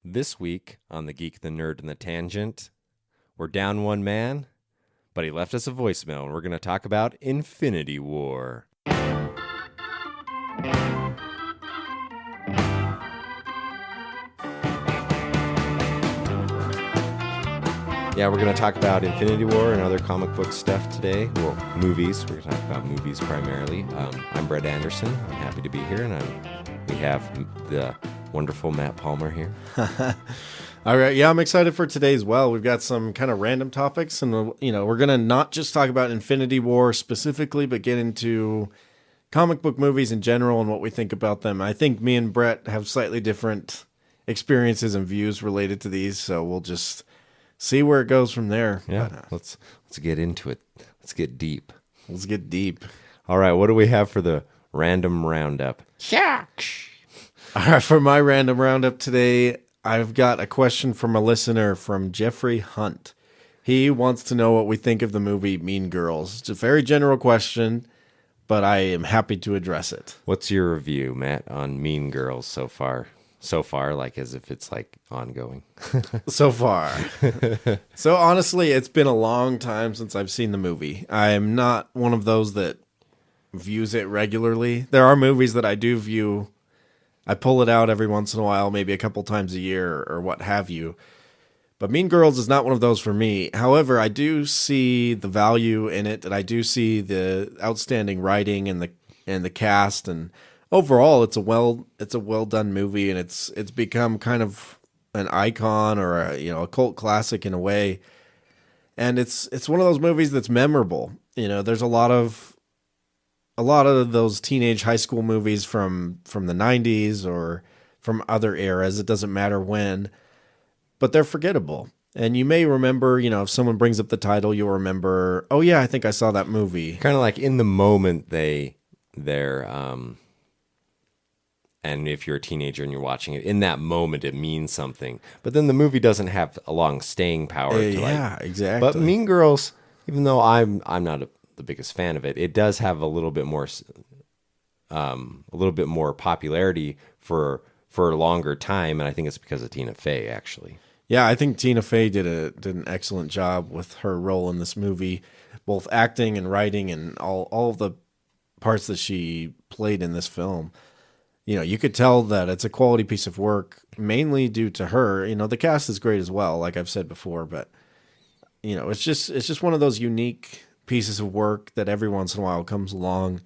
This week on The Geek, the Nerd, and the Tangent, we're down one man, but he left us a voicemail, and we're going to talk about Infinity War. Yeah, we're going to talk about Infinity War and other comic book stuff today. Well, movies. We're going to talk about movies primarily. I'm Bret Anderson. I'm happy to be here, and we have the wonderful Matt Palmer here. All right, yeah, I'm excited for today as well. We've got some kind of random topics, and we're gonna not just talk about Infinity War specifically, but get into comic book movies in general and what we think about them. I think me and Bret have slightly different experiences and views related to these, so we'll just see where it goes from there. Yeah, let's get into it. Let's get deep. Let's get deep. All right, what do we have for the random roundup? Shucks. All right, for my random roundup today, I've got a question from a listener from Jeffrey Hunt. He wants to know what we think of the movie Mean Girls. It's a very general question, but I am happy to address it. What's your review, Matt, on Mean Girls so far? So far, like as if it's like ongoing. So far. So honestly, it's been a long time since I've seen the movie. I am not one of those that views it regularly. There are movies that I do view. I pull it out every once in a while, maybe a couple times a year or what have you. But Mean Girls is not one of those for me. However, I do see the value in it, and I do see the outstanding writing and the cast, and overall it's a well done movie, and it's become kind of an icon or a cult classic in a way. And it's one of those movies that's memorable. There's a lot of those teenage high school movies from the 90s or from other eras. It doesn't matter when, but they're forgettable. And you may remember, if someone brings up the title, you'll remember, oh yeah, I think I saw that movie. Kind of like in the moment they're and if you're a teenager and you're watching it, in that moment it means something. But then the movie doesn't have a long staying power. Exactly. But Mean Girls, even though I'm not the biggest fan of it, it does have a little bit more popularity for a longer time, and I think it's because of Tina Fey, actually. Yeah, I think Tina Fey did an excellent job with her role in this movie, both acting and writing and all of the parts that she played in this film. You could tell that it's a quality piece of work, mainly due to her. The cast is great as well, like I've said before, but it's just one of those unique pieces of work that every once in a while comes along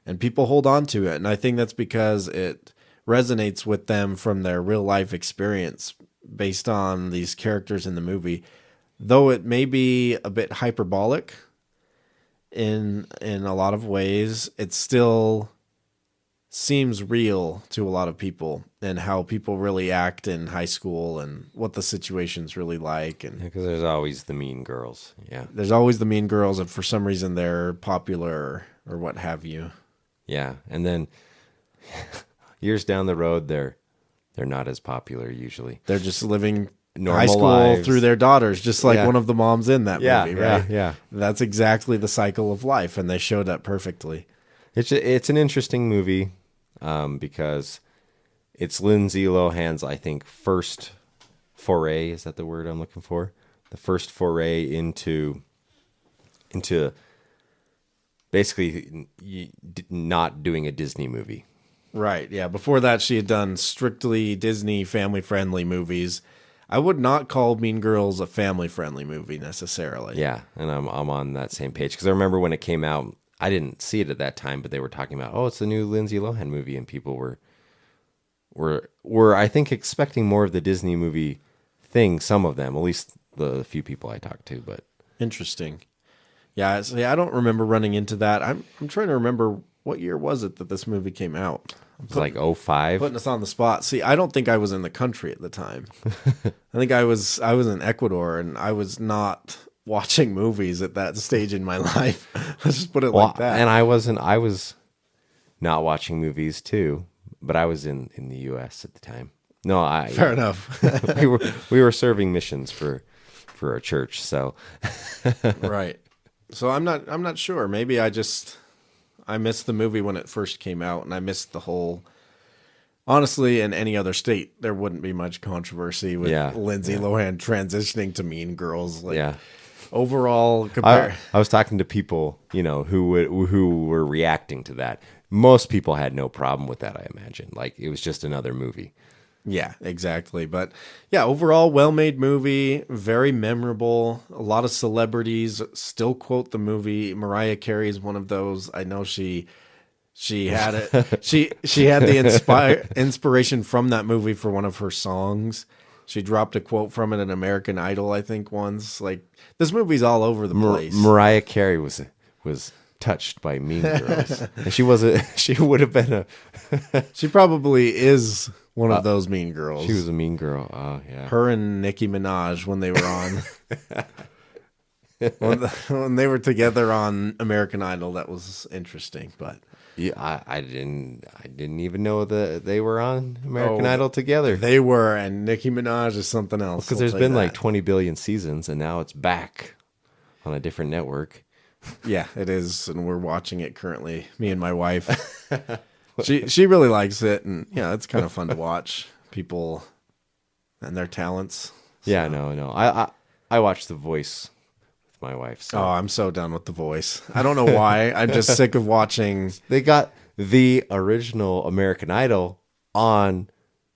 and people hold on to it. And I think that's because it resonates with them from their real life experience based on these characters in the movie. Though it may be a bit hyperbolic in a lot of ways, it still seems real to a lot of people and how people really act in high school and what the situation's really like. And because there's always the mean girls. Yeah. There's always the mean girls, and for some reason they're popular or what have you. Yeah. And then years down the road, they're not as popular usually. They're just living normal high school lives through their daughters, just like one of the moms in that movie, right? Yeah. That's exactly the cycle of life, and they showed up perfectly. It's an interesting movie. Because it's Lindsay Lohan's, I think, first foray. Is that the word I'm looking for? The first foray into basically not doing a Disney movie. Right. Yeah. Before that, she had done strictly Disney family-friendly movies. I would not call Mean Girls a family-friendly movie necessarily. Yeah, and I'm on that same page because I remember when it came out. I didn't see it at that time, but they were talking about, it's the new Lindsay Lohan movie, and people were I think expecting more of the Disney movie thing. Some of them, at least the few people I talked to. But interesting. Yeah, I don't remember running into that. I'm trying to remember what year was it that this movie came out. It's like 2005. Putting us on the spot. See, I don't think I was in the country at the time. I think I was in Ecuador, and I was not watching movies at that stage in my life. Let's just put it like that. And I was not watching movies too, but I was in the U.S. at the time. No, fair enough. we were serving missions for a church, so right. So I'm not sure. Maybe I missed the movie when it first came out, and I missed the whole honestly, in any other state, there wouldn't be much controversy with Lindsay Lohan transitioning to Mean Girls. Like, overall, I was talking to people, who were reacting to that. Most people had no problem with that, I imagine. Like, it was just another movie. Yeah, exactly. But yeah, overall, well-made movie, very memorable. A lot of celebrities still quote the movie. Mariah Carey is one of those. I know she had it. She had the inspiration from that movie for one of her songs. She dropped a quote from it in American Idol, I think, once. Like, this movie's all over the place. Mariah Carey was touched by Mean Girls. And she would have been she probably is one of those mean girls. She was a mean girl. Oh, yeah. Her and Nicki Minaj when they were on when they were together on American Idol, that was interesting. But yeah, I didn't even know that they were on American Idol together. They were, and Nicki Minaj is something else. Because there's been like 20 billion seasons, and now it's back on a different network. Yeah, it is, and we're watching it currently. Me and my wife. She really likes it, and yeah, it's kind of fun to watch people and their talents. So. Yeah, no. I watched The Voice with my wife. So. Oh, I'm so done with The Voice. I don't know why. I'm just sick of watching. They got the original American Idol on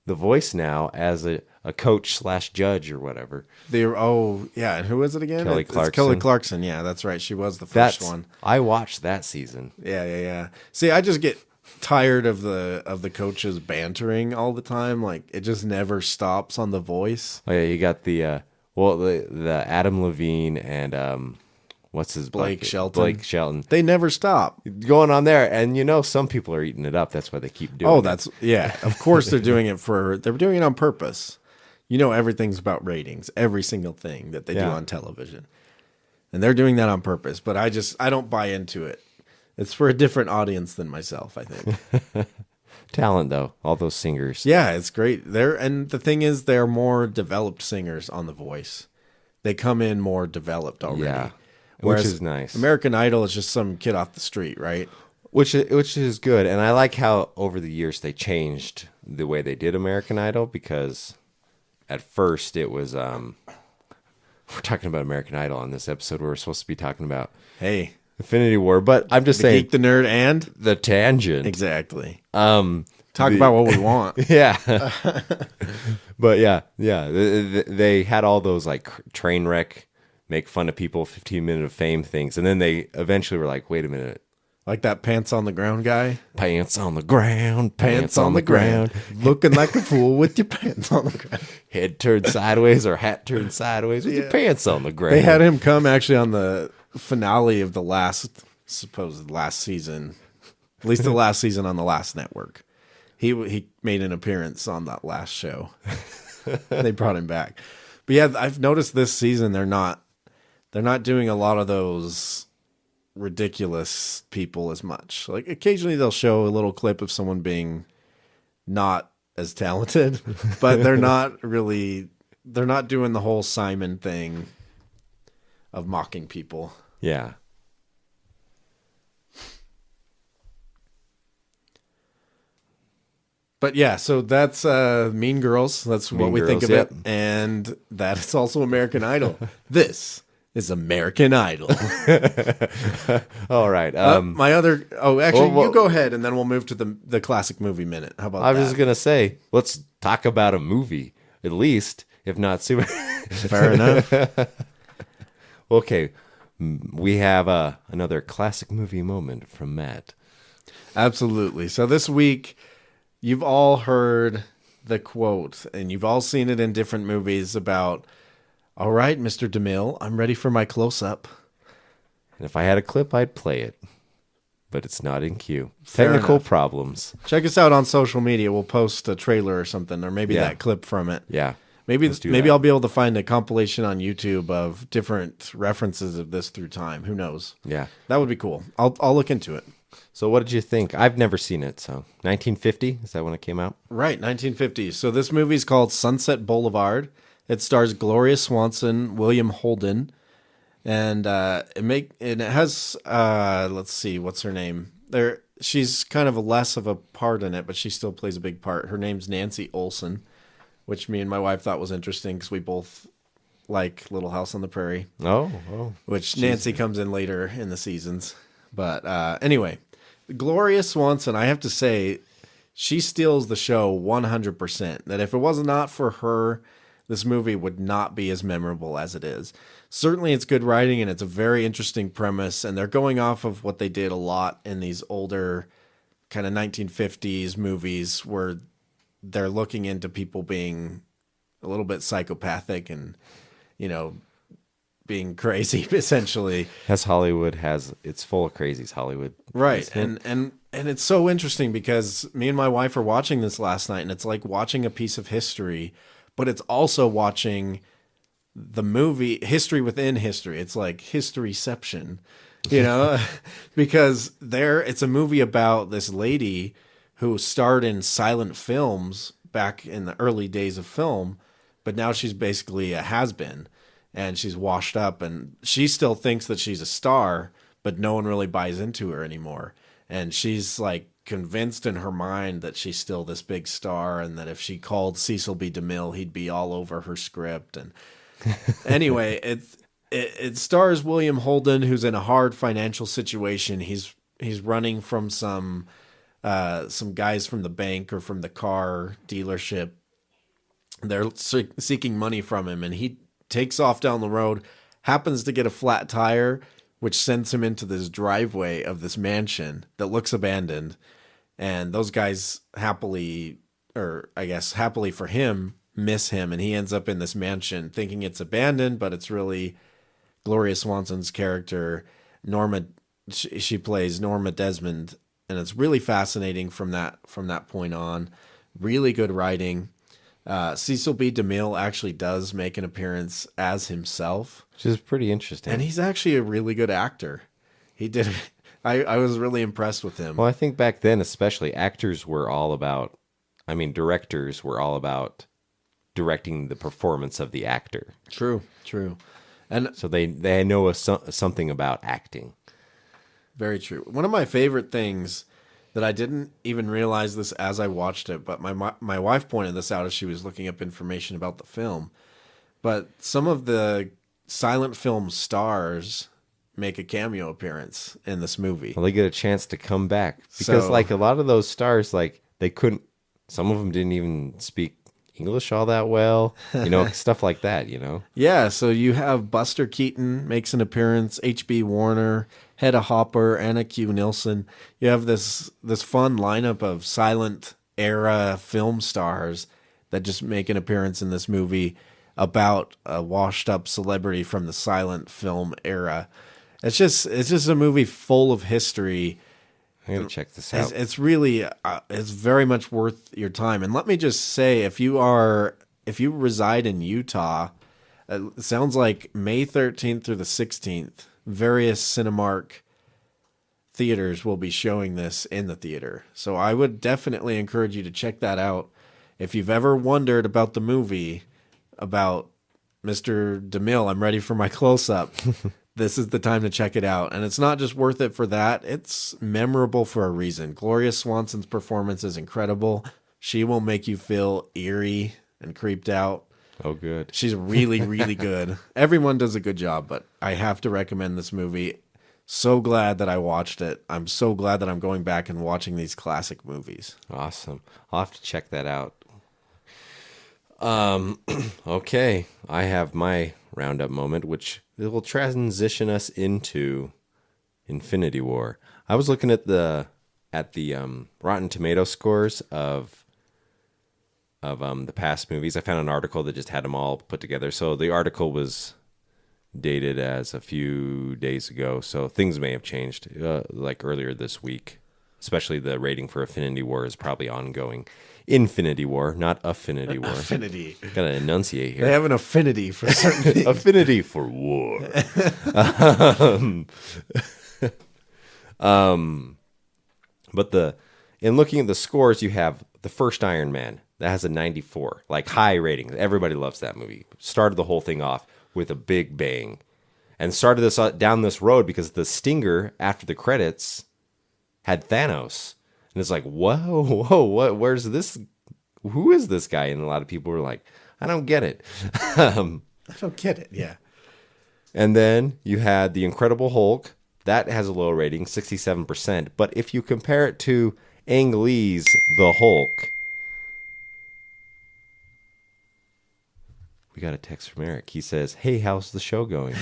The Voice now as a coach / judge or whatever. And who is it again? Kelly Clarkson. It's Kelly Clarkson. Yeah, that's right. She was the first one. I watched that season. Yeah. See, I just get tired of the coaches bantering all the time. Like, it just never stops on The Voice. Oh yeah, you got the Adam Levine and what's his Blake Shelton. They never stop going on there, and some people are eating it up. That's why they keep doing it. Of course they're doing it they're doing it on purpose. Everything's about ratings, every single thing that they do on television. And they're doing that on purpose, but I don't buy into it. It's for a different audience than myself, I think. Talent, though. All those singers. Yeah, it's great. And the thing is, they're more developed singers on The Voice. They come in more developed already. Yeah, which is nice. American Idol is just some kid off the street, right? Which is good. And I like how over the years they changed the way they did American Idol, because at first it was... we're talking about American Idol on this episode. We're supposed to be talking about... Hey... Infinity War, but I'm just saying... Geek, the Nerd, and... The Tangent. Exactly. Talk about what we want. Yeah. But yeah. They had all those like train wreck, make fun of people, 15-minute of fame things. And then they eventually were like, wait a minute. Like that pants on the ground guy? Pants on the ground, pants on the ground. Looking like a fool with your pants on the ground. Head turned sideways or hat turned sideways with your pants on the ground. They had him come actually on the finale of the supposed last season, at least the last season on the last network. He made an appearance on that last show. They brought him back. But yeah, I've noticed this season they're not doing a lot of those ridiculous people as much. Like, occasionally they'll show a little clip of someone being not as talented, but they're not doing the whole Simon thing of mocking people. Yeah. But yeah, so that's Mean Girls. That's what we think of it. And that is also American Idol. This is American Idol. All right. You go ahead, and then we'll move to the classic movie minute. How about that? I was just going to say, let's talk about a movie, at least, if not super. Fair enough. Okay. We have another classic movie moment from Matt. Absolutely. So this week, you've all heard the quote, and you've all seen it in different movies about, all right, Mr. DeMille, I'm ready for my close-up. And if I had a clip, I'd play it. But it's not in queue. Technical problems. Check us out on social media. We'll post a trailer or something, or maybe that clip from it. Yeah. Maybe I'll be able to find a compilation on YouTube of different references of this through time. Who knows? Yeah. That would be cool. I'll look into it. So what did you think? I've never seen it. So 1950, is that when it came out? Right, 1950. So this movie's called Sunset Boulevard. It stars Gloria Swanson, William Holden, and it has let's see, what's her name? she's kind of less of a part in it, but she still plays a big part. Her name's Nancy Olson, which me and my wife thought was interesting because we both like Little House on the Prairie. Oh. Which Nancy comes in later in the seasons. But anyway, Gloria Swanson, I have to say, she steals the show 100%. That if it was not for her, this movie would not be as memorable as it is. Certainly it's good writing and it's a very interesting premise, and they're going off of what they did a lot in these older kind of 1950s movies where they're looking into people being a little bit psychopathic and, being crazy, essentially. As Hollywood has, it's full of crazies, Hollywood. Right. And it's so interesting because me and my wife were watching this last night, and it's like watching a piece of history, but it's also watching the movie history within history. It's like historyception, because it's a movie about this lady who starred in silent films back in the early days of film, but now she's basically a has-been. And she's washed up, and she still thinks that she's a star, but no one really buys into her anymore. And she's like convinced in her mind that she's still this big star, and that if she called Cecil B. DeMille, he'd be all over her script. And anyway, it stars William Holden, who's in a hard financial situation. He's running from some guys from the bank or from the car dealership. They're seeking money from him, and he takes off down the road, happens to get a flat tire, which sends him into this driveway of this mansion that looks abandoned. And those guys happily for him, miss him. And he ends up in this mansion thinking it's abandoned, but it's really Gloria Swanson's character, Norma. She plays Norma Desmond. And it's really fascinating from that point on. Really good writing. Cecil B. DeMille actually does make an appearance as himself, which is pretty interesting. And he's actually a really good actor. He did. I was really impressed with him. Well, I think back then, especially, directors were all about directing the performance of the actor. True. And so they know something about acting. Very true. One of my favorite things that I didn't even realize this as I watched it, but my wife pointed this out as she was looking up information about the film. But some of the silent film stars make a cameo appearance in this movie. Well, they get a chance to come back because, a lot of those stars, they couldn't. Some of them didn't even speak English all that well, stuff like that. Yeah. So you have Buster Keaton makes an appearance, H.B. Warner, Hedda Hopper, Anna Q. Nilsson. You have this fun lineup of silent era film stars that just make an appearance in this movie about a washed up celebrity from the silent film era. It's just a movie full of history. I gotta check this out. It's really it's very much worth your time. And let me just say, if you reside in Utah, it sounds like May 13th through the 16th. Various Cinemark theaters will be showing this in the theater. So I would definitely encourage you to check that out. If you've ever wondered about the movie, about Mr. DeMille, I'm ready for my close-up, this is the time to check it out. And it's not just worth it for that. It's memorable for a reason. Gloria Swanson's performance is incredible. She will make you feel eerie and creeped out. Oh, good. She's really, really good. Everyone does a good job, but I have to recommend this movie. So glad that I watched it. I'm so glad that I'm going back and watching these classic movies. Awesome. I'll have to check that out. Okay. I have my roundup moment, which will transition us into Infinity War. I was looking at the Rotten Tomato scores of the past movies. I found an article that just had them all put together. So the article was dated as a few days ago, so things may have changed, like earlier this week. Especially the rating for Infinity War is probably ongoing. Infinity War, not Affinity War. Affinity. Gotta enunciate here. They have an affinity for certain things. Affinity for war. But in looking at the scores, you have the first Iron Man. That has a 94, like high ratings. Everybody loves that movie. Started the whole thing off with a big bang. And started this down this road because the stinger after the credits had Thanos. And it's like, whoa, where's this? Who is this guy? And a lot of people were like, I don't get it. I don't get it. Yeah. And then you had The Incredible Hulk. That has a low rating, 67%. But if you compare it to Ang Lee's The Hulk, we got a text from Eric. He says, hey, how's the show going?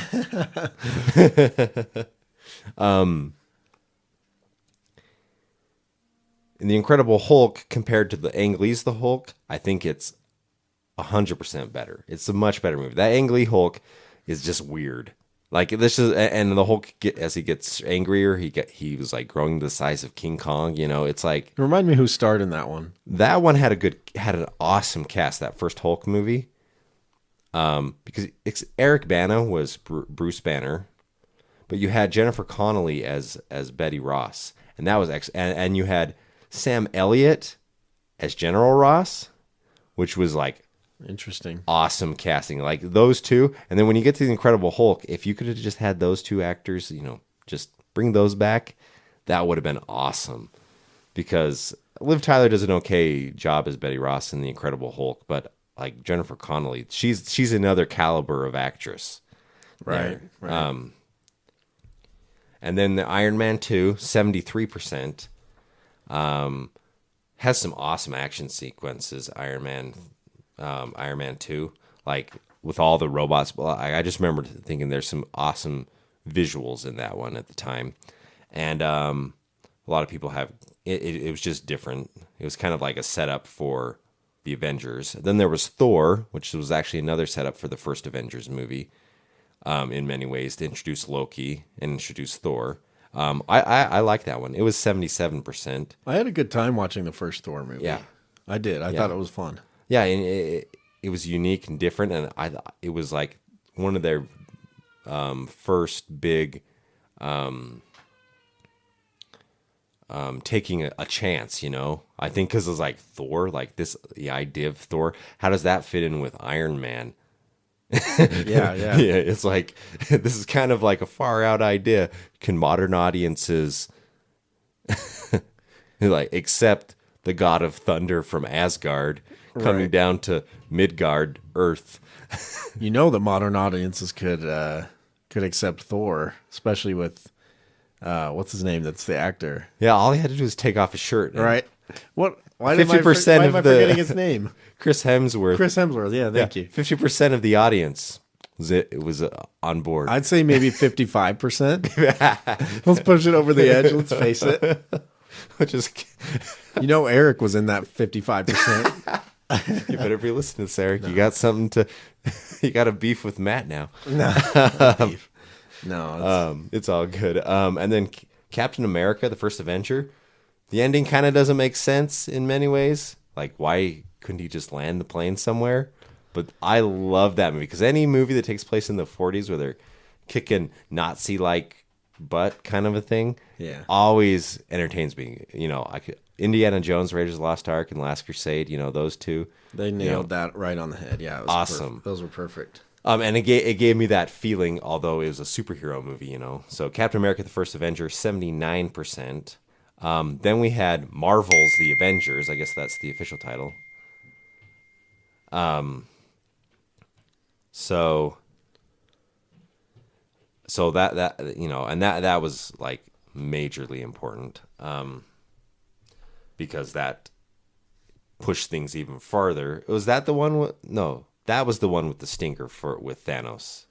In The Incredible Hulk, compared to the Ang Lee's The Hulk, I think it's 100% better. It's a much better movie. That Ang Lee Hulk is just weird. Like this is, and the Hulk, as he gets angrier, he was like growing the size of King Kong. You know, it's like, Remind me who starred in that one. that one had an awesome cast. That first Hulk movie, because Eric Bana was Bruce Banner, but you had Jennifer Connelly as Betty Ross, and that was and you had Sam Elliott as General Ross, which was like Interesting. awesome casting, like those two. And then when you get to the Incredible Hulk, if you could have just had those two actors, you know, just bring those back, that would have been awesome. Because Liv Tyler does an okay job as Betty Ross in the Incredible Hulk, but like Jennifer Connelly, she's another caliber of actress. Right. And then the Iron Man 2, 73%, has some awesome action sequences. Iron Man 2, like with all the robots. Well, I just remember thinking there's some awesome visuals in that one at the time. And a lot of people have, it was just different. It was kind of like a setup for the Avengers. Then there was Thor, which was actually another setup for the first Avengers movie, in many ways, to introduce Loki and introduce Thor. I like that one. It was 77%. I had a good time watching the first Thor movie. Yeah. I did. I thought it was fun. Yeah, and it was unique and different, and it was like one of their first big taking a chance, you know. I think because it was like Thor, like the idea of Thor. How does that fit in with Iron Man? Yeah. Yeah, it's like this is kind of like a far out idea. Can modern audiences like accept the god of thunder from Asgard coming down to Midgard, Earth? You know that modern audiences could accept Thor, especially with what's his name? That's the actor. Yeah, all he had to do was take off his shirt. Right. What? Why 50% am I forgetting his name? Chris Hemsworth. Chris Hemsworth. Yeah, thank you. 50% of the audience was on board. I'd say maybe 55%. Let's push it over the edge. Let's face it. Which is, You know, Eric was in that 55%. you better be listening to this, Eric. No. You got something to. You got a beef with Matt now. No, it's all good. And then Captain America, the first Avenger. The ending kind of doesn't make sense in many ways. Like, why couldn't he just land the plane somewhere? But I love that movie because any movie that takes place in the 40s where they're kicking Nazi-like butt kind of a thing, always entertains me. You know, Indiana Jones, Raiders of the Lost Ark, and Last Crusade. You know, those two. They nailed that right on the head. Yeah, it was awesome. Those were perfect. And it gave me that feeling, although it was a superhero movie. You know, so Captain America: The First Avenger, 79%. Then we had Marvel's The Avengers. I guess that's the official title. So that you know, and that was like majorly important, because that pushed things even farther. Was that the one? No, that was the one with the stinger with Thanos.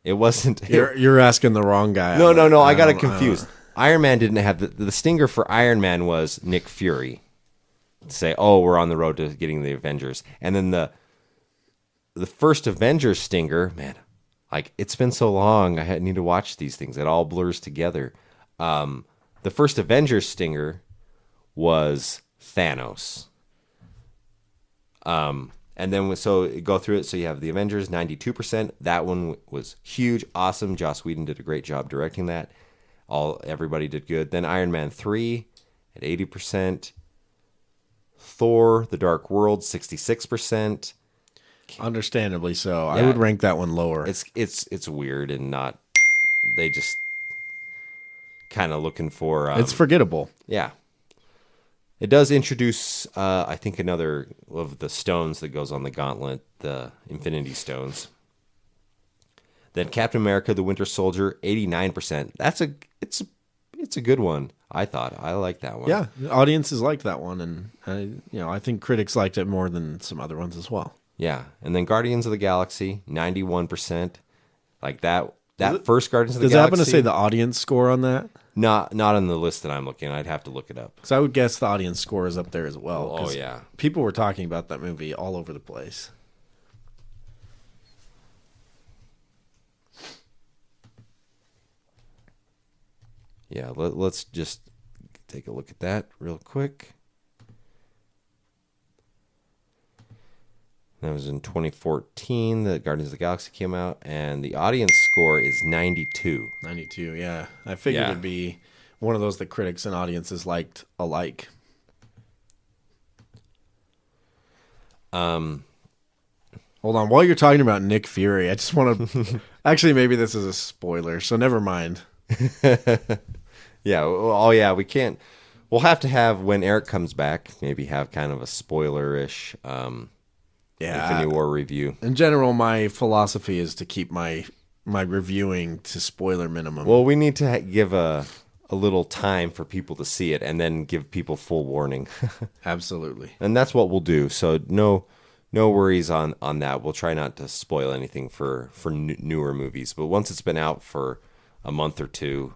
It wasn't. You're asking the wrong guy. No. I got it confused. Iron Man didn't have the stinger for Iron Man was Nick Fury. Say, oh, we're on the road to getting the Avengers, and then the first Avengers stinger, man, like it's been so long, I need to watch these things. It all blurs together. The first Avengers stinger was Thanos. And then so go through it. So you have the Avengers, 92%. That one was huge, awesome. Joss Whedon did a great job directing that. Everybody did good. Then Iron Man 3 at 80%. Thor: The Dark World, 66%. Understandably so. Yeah. I would rank that one lower. It's weird and not. They just kind of looking for. It's forgettable. Yeah. It does introduce, I think, another of the stones that goes on the gauntlet, the Infinity Stones. Then Captain America: The Winter Soldier, 89%. It's a good one. I thought I liked that one. Yeah, audiences liked that one, and I think critics liked it more than some other ones as well. Yeah, and then Guardians of the Galaxy, 91%. Like that first Guardians of the Does Galaxy. Does it happen to say the audience score on that? Not on the list that I'm looking. I'd have to look it up. Because I would guess the audience score is up there as well. Oh yeah, people were talking about that movie all over the place. Yeah, let's just take a look at that real quick. That was in 2014 that Guardians of the Galaxy came out, and the audience score is 92. 92, yeah. I figured it'd be one of those that critics and audiences liked alike. Hold on, while you're talking about Nick Fury, I just want to... Actually, maybe this is a spoiler, so never mind. Yeah, oh yeah, we can't... We'll have to have, when Eric comes back, maybe have kind of a spoiler-ish Infinity War review. In general, my philosophy is to keep my reviewing to spoiler minimum. Well, we need to give a little time for people to see it and then give people full warning. Absolutely. And that's what we'll do. So no worries on that. We'll try not to spoil anything for newer movies. But once it's been out for a month or two,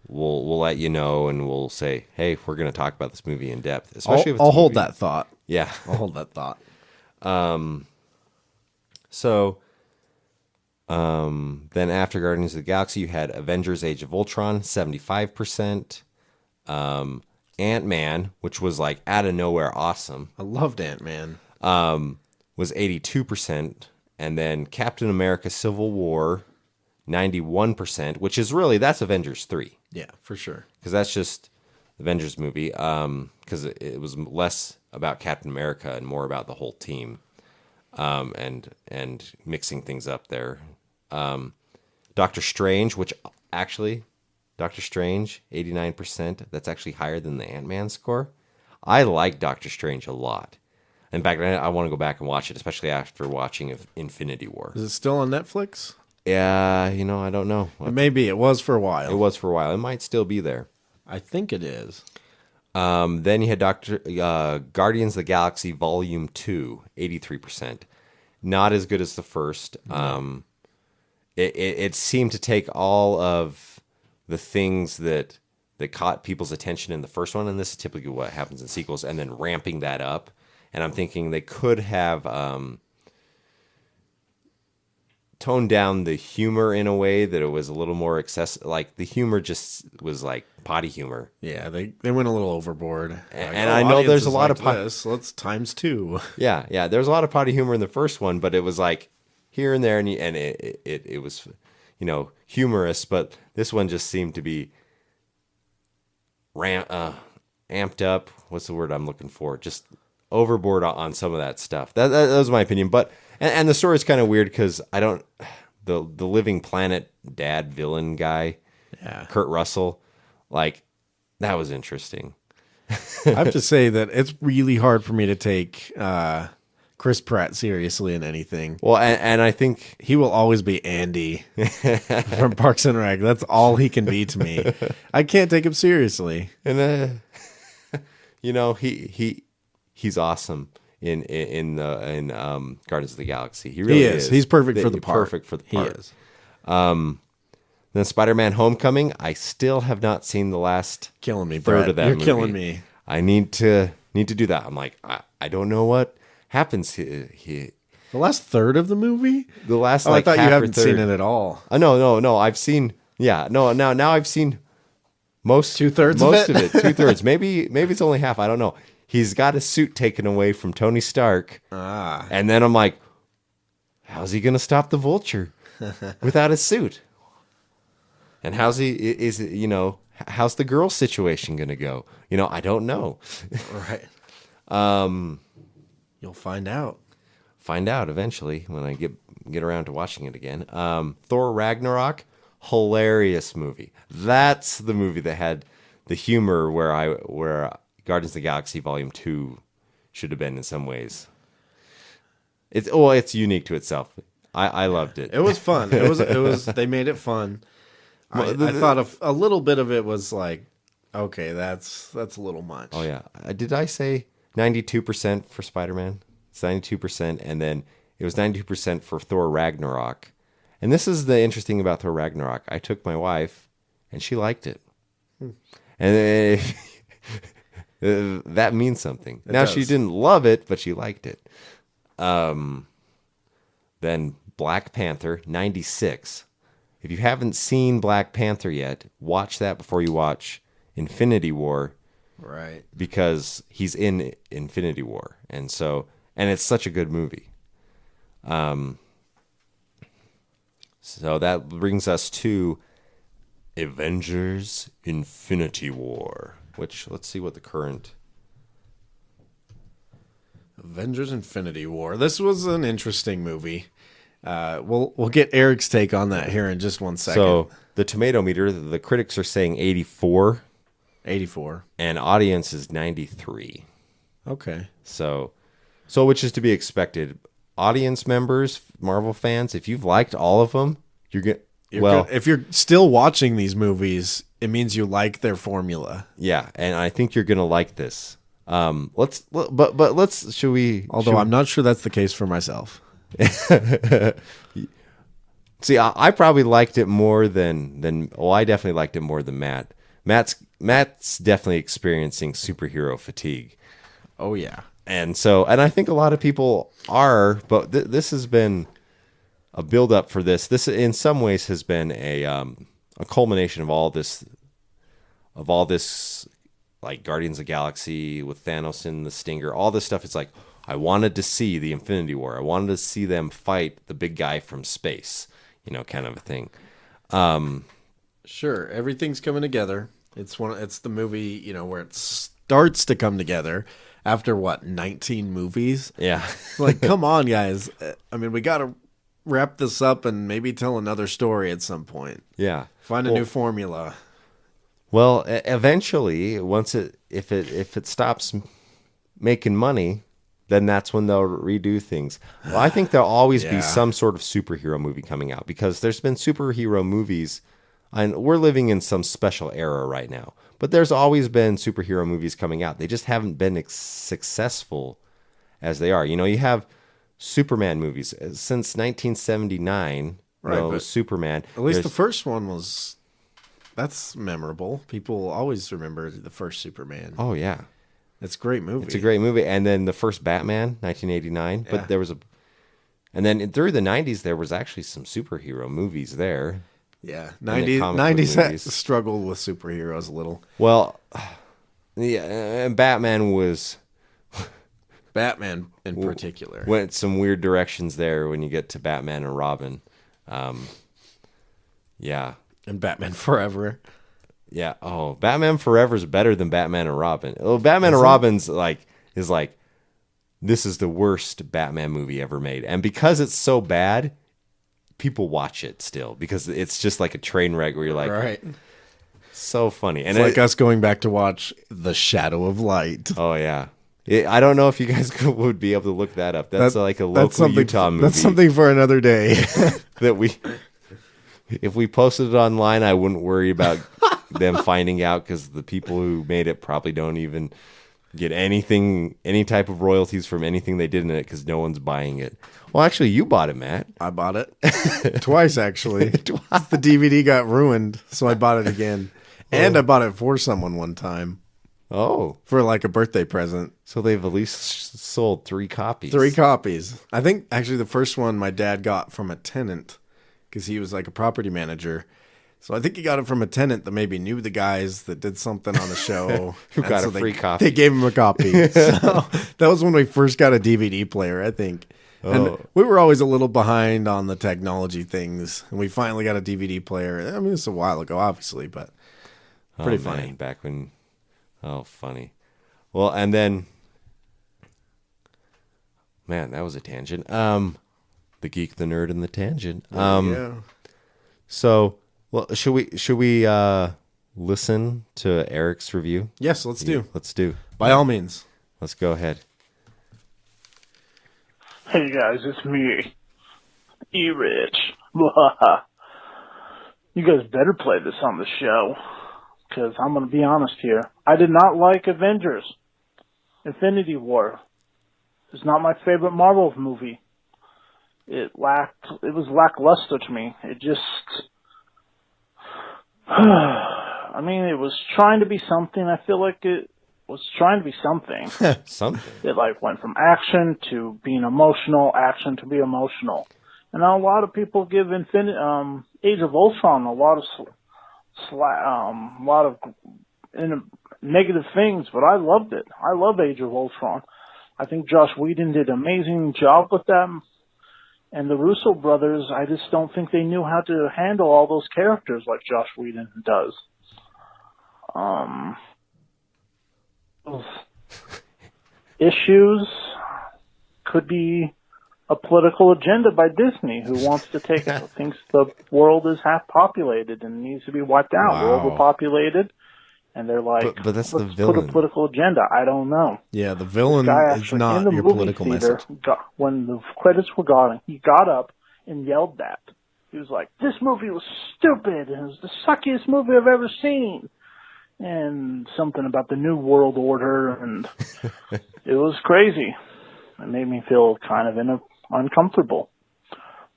we'll let you know, and we'll say, hey, we're going to talk about this movie in depth. Especially if it's I'll hold that thought. Yeah. I'll hold that thought. Then after Guardians of the Galaxy, you had Avengers: Age of Ultron, 75%. Ant-Man, which was like out of nowhere awesome. I loved Ant-Man. Was 82%. And then Captain America: Civil War, 91%, which is really, that's Avengers 3. Yeah, for sure. Because that's just the Avengers movie. Because it was less about Captain America and more about the whole team. And mixing things up there. Doctor Strange, which actually, Doctor Strange, 89%. That's actually higher than the Ant-Man score. I like Doctor Strange a lot. In fact, I want to go back and watch it, especially after watching Infinity War. Is it still on Netflix? Yeah, I don't know. Maybe it was for a while. It was for a while. It might still be there. I think it is. Then you had Guardians of the Galaxy Volume 2, 83%. Not as good as the first. No. It seemed to take all of the things that caught people's attention in the first one, and this is typically what happens in sequels, and then ramping that up. And I'm thinking they could have toned down the humor in a way that it was a little more excessive. Like the humor just was like potty humor. Yeah, they went a little overboard. And I know there's a lot of potty. So let's times 2. Yeah. There's a lot of potty humor in the first one, but it was like here and there, and it was humorous. But this one just seemed to be amped up. What's the word I'm looking for? Just overboard on some of that stuff. That was my opinion. But and the story is kind of weird because the Living Planet dad villain guy, Kurt Russell, like that was interesting. I have to say that it's really hard for me to take Chris Pratt seriously in anything. Well, and I think he will always be Andy from Parks and Rec. That's all he can be to me. I can't take him seriously. And he's awesome in Guardians of the Galaxy. He really is. He's perfect for the part. Perfect for the part. He is. Then Spider-Man: Homecoming. I still have not seen the last killing me, third Bret. of that You're movie. killing me. I need to do that. I'm like, I don't know what happens here. The last third of the movie? The last I thought you haven't third. seen it at all. No. I've seen. Yeah, no. Now I've seen most 2/3 most of it. 2/3. Maybe it's only half. I don't know. He's got his suit taken away from Tony Stark. And then I'm like, how's he going to stop the Vulture without his suit? And how's the girl situation going to go? I don't know. Right. You'll find out. Find out eventually when I get around to watching it again. Thor Ragnarok. hilarious movie. That's the movie that had the humor where Guardians of the Galaxy Volume 2 should have been in some ways. It's unique to itself. I loved it. It was fun. It was. They made it fun. I thought a little bit of it was like, okay, that's a little much. Oh yeah. Did I say 92% for Spider-Man? It's 92%, and then it was 92% for Thor Ragnarok. And this is the interesting about Thor Ragnarok. I took my wife, and she liked it. And that means something. Now, she didn't love it, but she liked it. Then Black Panther, 96. If you haven't seen Black Panther yet, watch that before you watch Infinity War. Right. Because he's in Infinity War. And it's such a good movie. So that brings us to Avengers Infinity War, which, let's see what the current... Avengers Infinity War. This was an interesting movie. We'll get Erich's take on that here in just one second. So the tomato meter, the critics are saying 84. 84. And audience is 93. Okay. So which is to be expected. Audience members, Marvel fans, if you've liked all of them, if you're still watching these movies, it means you like their formula. Yeah, and I think you're gonna like this. I'm not sure that's the case for myself. See, I probably liked it more than. I definitely liked it more than Matt. Matt's definitely experiencing superhero fatigue. Oh yeah. And I think a lot of people are, but this has been a build up for this. This, in some ways, has been a culmination of all this, like Guardians of the Galaxy with Thanos and the Stinger, all this stuff. It's like, I wanted to see the Infinity War. I wanted to see them fight the big guy from space, kind of a thing. Sure, everything's coming together. It's the movie, where it starts to come together. After 19 movies? Yeah. Like, come on, guys. I mean, we got to wrap this up and maybe tell another story at some point. Yeah. Find a new formula. Well, eventually, if it stops making money, then that's when they'll redo things. Well, I think there'll always be some sort of superhero movie coming out, because there's been superhero movies, and we're living in some special era right now. But there's always been superhero movies coming out. They just haven't been successful as they are. You have Superman movies since 1979. Right, Superman. At least the first one that's memorable. People always remember the first Superman. Oh yeah, it's a great movie. It's a great movie. And then the first Batman, 1989. But there was and then through the 90s there was actually some superhero movies there. Yeah, 90s struggled with superheroes a little. Well, yeah, and Batman in particular went some weird directions there when you get to Batman and Robin. Yeah. And Batman Forever. Yeah. Oh, Batman Forever is better than Batman and Robin. Oh, Batman and Robin's is like, this is the worst Batman movie ever made. And because it's so bad, people watch it still, because it's just like a train wreck where you're like, right. So funny. And it's like us going back to watch The Shadow of Light. Oh yeah. I don't know if you guys would be able to look that up. That's like a local Utah movie. That's something for another day. If we posted it online, I wouldn't worry about them finding out, because the people who made it probably don't even get any type of royalties from anything they did in it, because no one's buying it. Well, actually, you bought it, Matt. I bought it twice, actually. Twice. The DVD got ruined, so I bought it again. And I bought it for someone one time. Oh. For like a birthday present. So they've at least sold 3 copies. 3 copies. I think actually the first one my dad got from a tenant, because he was like a property manager. So I think he got it from a tenant that maybe knew the guys that did something on the show. Who got a free copy. They gave him a copy. So that was when we first got a DVD player, I think. And we were always a little behind on the technology things. And we finally got a DVD player. I mean, it's a while ago, obviously, but pretty funny. Man, back when... Oh, funny. Well, and then... Man, that was a tangent. The Geek, the Nerd, and the Tangent. Yeah. So... Well, should we listen to Erich's review? Yes, let's do. Let's do. By all means. Let's go ahead. Hey guys, it's me, Erich. You guys better play this on the show, because I'm going to be honest here. I did not like Avengers. Infinity War is not my favorite Marvel movie. It was lackluster to me. It just, I mean, it was trying to be something. I feel like it was trying to be something. Something. It went from action to being emotional, action to be emotional. And a lot of people give Age of Ultron a lot of negative things, but I loved it. I love Age of Ultron. I think Josh Whedon did an amazing job with them. And the Russo brothers, I just don't think they knew how to handle all those characters like Josh Whedon does. Those issues could be a political agenda by Disney, who wants to thinks the world is half populated and needs to be wiped out. Wow. We're overpopulated, and they're like, but that's the let's villain. put a political agenda. I don't know. Yeah, the villain Guy is actually not in the your movie political theater message. when the credits were gone, he got up and yelled that. He was like, "This movie was stupid, and it was the suckiest movie I've ever seen." And something about the New World Order, and it was crazy. It made me feel kind of uncomfortable.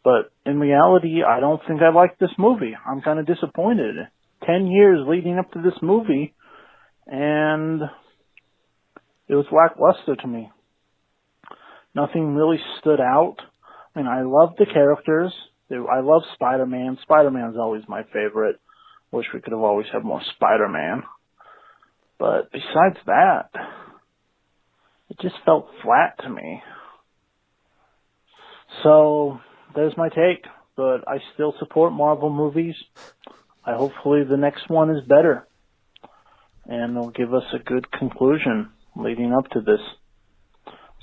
But in reality, I don't think I like this movie. I'm kind of disappointed. 10 years leading up to this movie, and it was lackluster to me. Nothing really stood out. I mean, I love the characters. I love Spider-Man. Spider-Man's always my favorite. Wish we could have always had more Spider-Man. But besides that, it just felt flat to me. So, there's my take. But I still support Marvel movies. Hopefully the next one is better. And it'll give us a good conclusion leading up to this.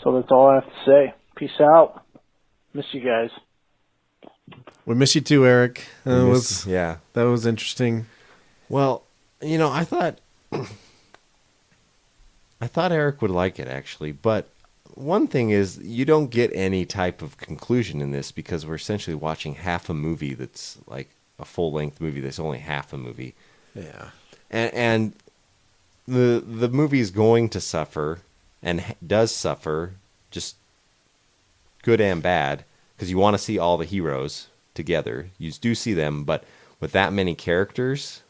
So that's all I have to say. Peace out. Miss you guys. We miss you too, Eric. That Yeah. was interesting. Well, I thought Eric would like it, actually. But one thing is, you don't get any type of conclusion in this because we're essentially watching half a movie that's like a full-length movie that's only half a movie. Yeah. And the movie is going to suffer, and does suffer, just good and bad, because you want to see all the heroes together. You do see them, but with that many characters,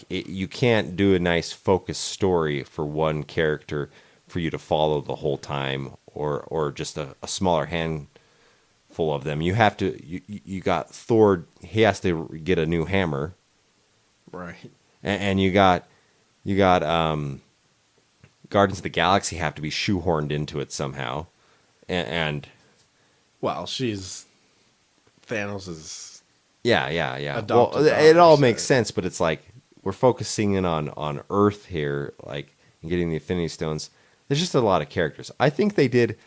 you can't do a nice focused story for one character for you to follow the whole time, or just a smaller handful of them. You have to. You got Thor. He has to get a new hammer, Right. and you got Guardians of the Galaxy have to be shoehorned into it somehow, and Well, she's Thanos's. yeah. Adopted Well, it daughter, all so- makes sense, but it's like we're focusing in on Earth here, and getting the Infinity Stones. There's just a lot of characters. I think they did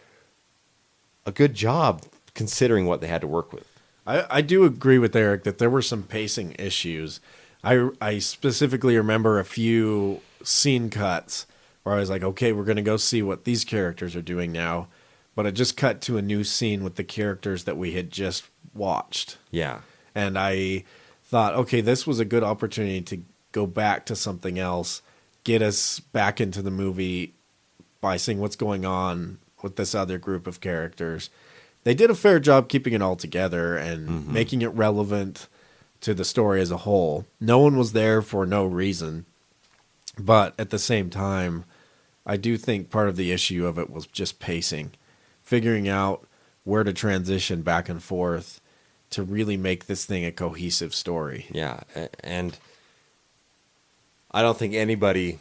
a good job considering what they had to work with. I do agree with Eric that there were some pacing issues. I specifically remember a few scene cuts where I was like, okay, we're going to go see what these characters are doing now. But it just cut to a new scene with the characters that we had just watched. Yeah. And I thought, okay, this was a good opportunity to go back to something else, get us back into the movie by seeing what's going on with this other group of characters. They did a fair job keeping it all together and making it relevant to the story as a whole. No one was there for no reason. But at the same time, I do think part of the issue of it was just pacing, figuring out where to transition back and forth to really make this thing a cohesive story. Yeah, and I don't think anybody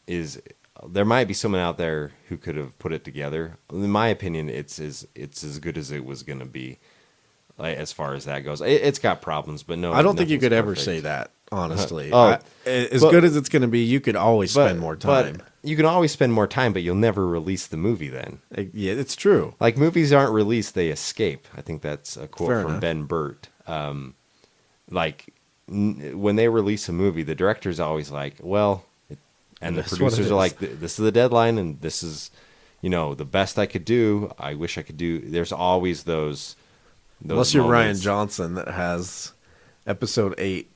is. There might be someone out there who could have put it together. In my opinion, it's as good as it was going to be, as far as that goes. It's got problems, but no. I don't think you nothing's could ever perfect. say that, honestly. Oh, as but- good as it's going to be, you could always spend more time. But you can always spend more time, but you'll never release the movie then. Yeah, it's true. Like, movies aren't released, they escape. I think that's a quote Fair from enough. Ben Burt. Like, when they release a movie, the director's always like, well, and the That's what it producers is. are like, this is the deadline, and this is, the best I could do. I wish I could do. There's always those Unless you're Ryan moments. Johnson that has episode 8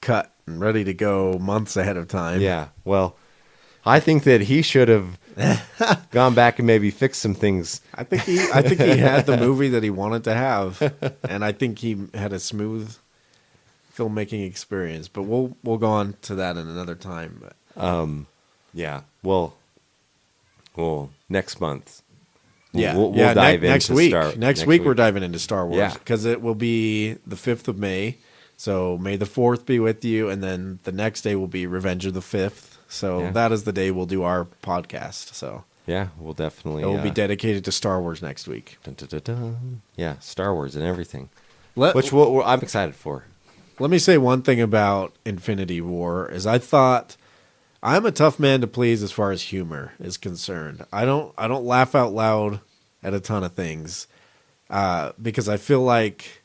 cut and ready to go months ahead of time. Yeah. Well, I think that he should have gone back and maybe fixed some things. I think he had the movie that he wanted to have, and I think he had a smooth filmmaking experience. But we'll go on to that in another time. But Yeah. Well, next month. yeah, We'll yeah. dive next into week. Next week we're diving into Star Wars Yeah. because it will be the 5th of May. So May the 4th be with you, and then the next day will be Revenge of the 5th. So Yeah. that is the day we'll do our podcast. So Yeah, we'll definitely. it will be dedicated to Star Wars next week. Dun, dun, dun, dun. Yeah, Star Wars and everything, Let, which I'm excited for. Let me say one thing about Infinity War is I thought I'm a tough man to please as far as humor is concerned. I don't laugh out loud at a ton of things because I feel like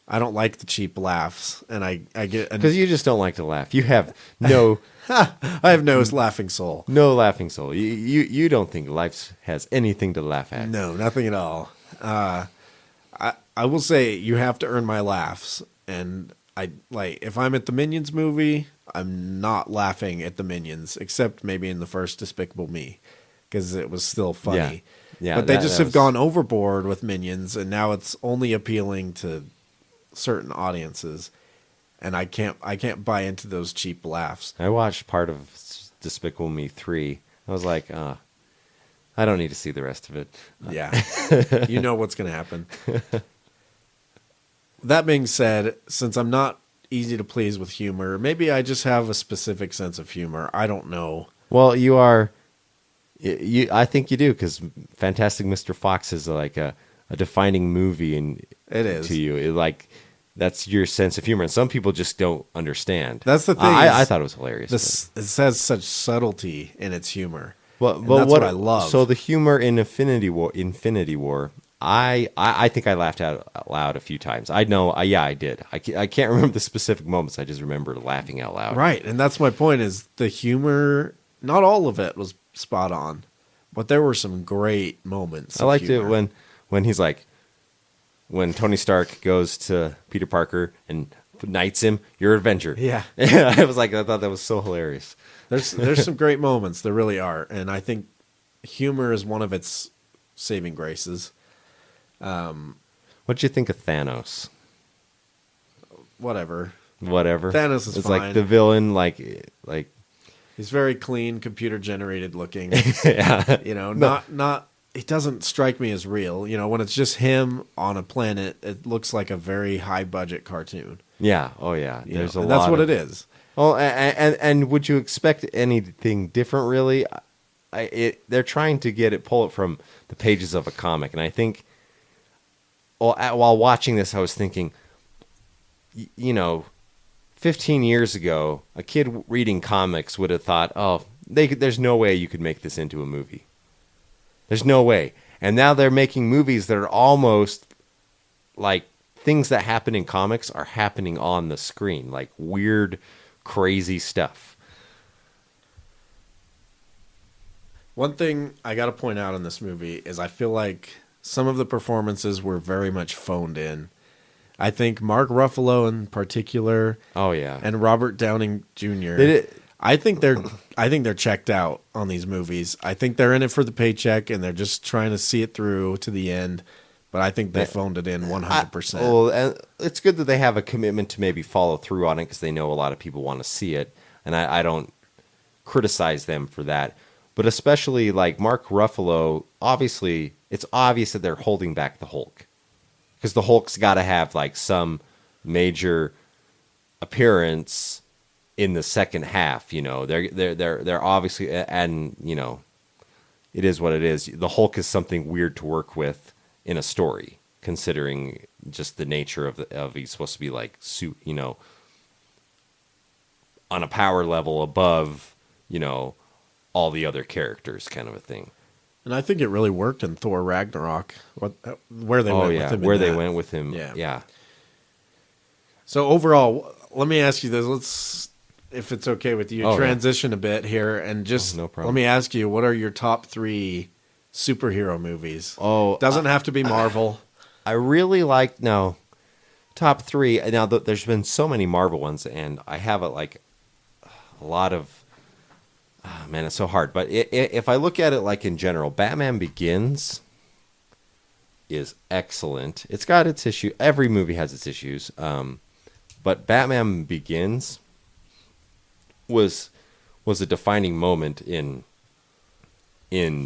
I don't like the cheap laughs, and I get Because you just don't like to laugh. You have no I have no laughing soul. laughing soul. You don't think life has anything to laugh at. No, nothing at all. I will say you have to earn my laughs, and I like if I'm at the Minions movie, I'm not laughing at the Minions, except maybe in the first Despicable Me, because it was still funny. Yeah, but they that- just that have was- gone overboard with Minions, and now it's only appealing to certain audiences, and I can't buy into those cheap laughs. I watched part of Despicable Me 3. I was like, I don't need to see the rest of it. Yeah, you know what's going to happen. That being said, since I'm not easy to please with humor, maybe I just have a specific sense of humor. I don't know. Well, you are. I think you do, because Fantastic Mr. Fox is like a defining movie, and It is. to you. That's your sense of humor, and some people just don't understand. That's the thing. I thought it was hilarious. It has such subtlety in its humor. But And that's what I love. So the humor in Infinity War, I think I laughed out loud a few times. I know, I did. I can't remember the specific moments. I just remember laughing out loud. Right, and that's my point. Is the humor? Not all of it was spot on, but there were some great moments. I of liked humor. it when he's like, when Tony Stark goes to Peter Parker and knights him, "You're an Avenger." Yeah. I thought that was so hilarious. There's some great moments. There really are, and I think humor is one of its saving graces. What'd you think of Thanos? Whatever. Whatever. Thanos is it's fine. like the villain, like He's very clean, computer generated looking. yeah. You know, not. It doesn't strike me as real. You know, when it's just him on a planet, it looks like a very high budget cartoon. Yeah. Oh yeah. You There's know, a and lot. that's what of, it is. Well, and would you expect anything different? Really, they're trying to pull it from the pages of a comic, and I think, while watching this, I was thinking, 15 years ago, a kid reading comics would have thought, oh, there's no way you could make this into a movie. There's no way. And now they're making movies that are almost like things that happen in comics are happening on the screen, like weird, crazy stuff. One thing I got to point out in this movie is I feel like some of the performances were very much phoned in. I think Mark Ruffalo in particular, Oh yeah. and Robert Downing Jr. I think they're checked out on these movies. I think they're in it for the paycheck and they're just trying to see it through to the end. But I think they phoned it in 100%. Well, and it's good that they have a commitment to maybe follow through on it, because they know a lot of people want to see it, and I don't criticize them for that. But especially like Mark Ruffalo, obviously, it's obvious that they're holding back the Hulk, because the Hulk's got to have like some major appearance in the second half. They're obviously, and it is what it is. The Hulk is something weird to work with in a story, considering just the nature of he's supposed to be like on a power level above all the other characters, kind of a thing. And I think it really worked in Thor Ragnarok, where they went with him. Where they went with him. Yeah. Yeah. So overall, let me ask you this. Let's, if it's okay with you, Oh, transition a bit here and just no problem. let me ask you, what are your top 3 superhero movies? Oh, Doesn't have to be Marvel. I really like top 3. Now there's been so many Marvel ones, and I have a lot of. Oh, man, it's so hard. But if I look at it like in general, Batman Begins is excellent. It's got its issue. Every movie has its issues. But Batman Begins was a defining moment in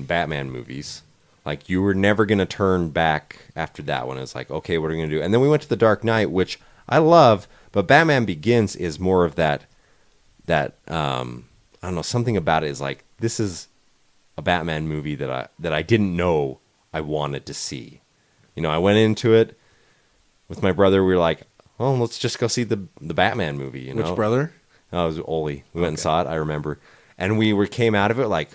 Batman movies. Like, you were never going to turn back after that one. It's like, okay, what are we going to do? And then we went to The Dark Knight, which I love, but Batman Begins is more of that I don't know, something about it is like, this is a Batman movie that I didn't know I wanted to see. You know, I went into it with my brother. We were like, oh, let's just go see the Batman movie. You know? Which brother? Oh, it was Oli. We went and saw it, I remember. And we came out of it like,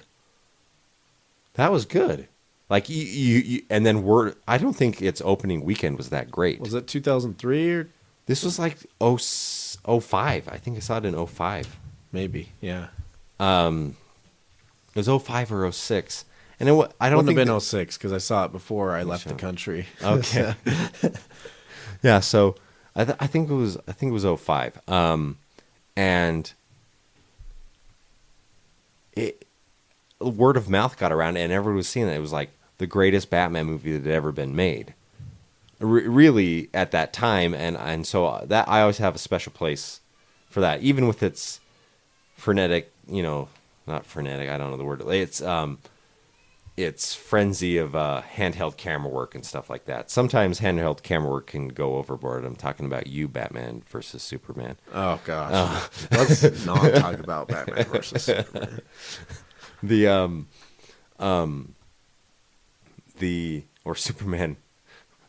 that was good. Like, you and then I don't think its opening weekend was that great. Was it 2003 or? This was like 05. I think I saw it in 05. Maybe, yeah. It was 05 or 06. And I don't Wouldn't think have been 06 because I saw it before I left the country. Okay. Yeah, so I think it was 05. And word of mouth got around, and everyone was seeing it. It was like the greatest Batman movie that had ever been made. Really, at that time, and so that I always have a special place for that, even with its frenetic, not frenetic, I don't know the word. It's frenzy of handheld camera work and stuff like that. Sometimes handheld camera work can go overboard. I'm talking about you, Batman versus Superman. Oh gosh, let's not talk about Batman versus Superman. Or Superman,